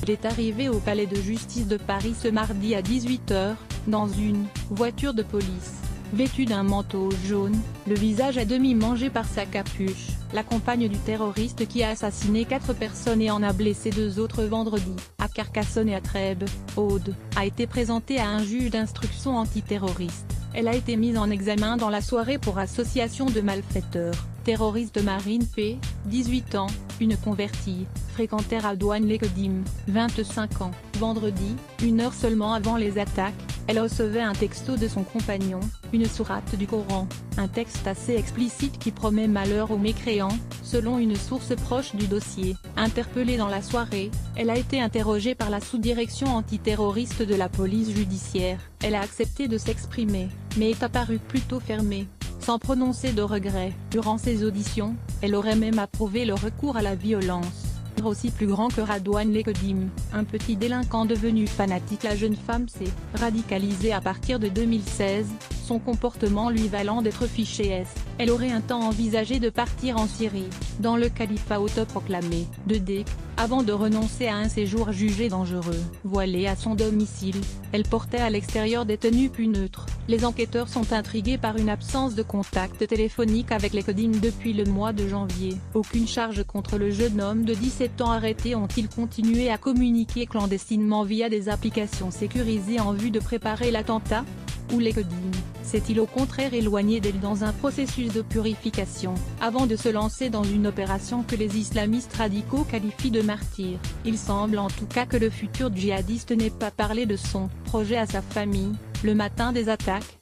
Il est arrivé au palais de justice de Paris ce mardi à 18 h, dans une voiture de police. Vêtu d'un manteau jaune, le visage à demi mangé par sa capuche, la compagne du terroriste qui a assassiné 4 personnes et en a blessé 2 autres vendredi, à Carcassonne et à Trèbes, Aude, a été présentée à un juge d'instruction antiterroriste. Elle a été mise en examen dans la soirée pour association de malfaiteurs. Terroriste Marine P., 18 ans, une convertie, fréquentait Radouane Lekedim, 25 ans. Vendredi, 1 heure seulement avant les attaques, elle recevait un texto de son compagnon, une sourate du Coran, un texte assez explicite qui promet malheur aux mécréants, selon une source proche du dossier. Interpellée dans la soirée, elle a été interrogée par la sous-direction antiterroriste de la police judiciaire. Elle a accepté de s'exprimer, mais est apparue plutôt fermée, sans prononcer de regrets. Durant ses auditions, elle aurait même approuvé le recours à la violence. Aussi plus grand que Radouane Lekedim, un petit délinquant devenu fanatique. La jeune femme s'est radicalisée à partir de 2016, son comportement lui valant d'être fichée S. Elle aurait un temps envisagé de partir en Syrie, dans le califat autoproclamé de Déc, avant de renoncer à un séjour jugé dangereux. Voilée à son domicile, elle portait à l'extérieur des tenues plus neutres. Les enquêteurs sont intrigués par une absence de contact téléphonique avec Lekedim depuis le mois de janvier. Aucune charge contre le jeune homme de 17 ans arrêté. Ont-ils continué à communiquer clandestinement via des applications sécurisées en vue de préparer l'attentat ? Ou Lekedim s'est-il au contraire éloigné d'elle dans un processus de purification, avant de se lancer dans une opération que les islamistes radicaux qualifient de martyr? Il semble en tout cas que le futur djihadiste n'ait pas parlé de son projet à sa famille, le matin des attaques,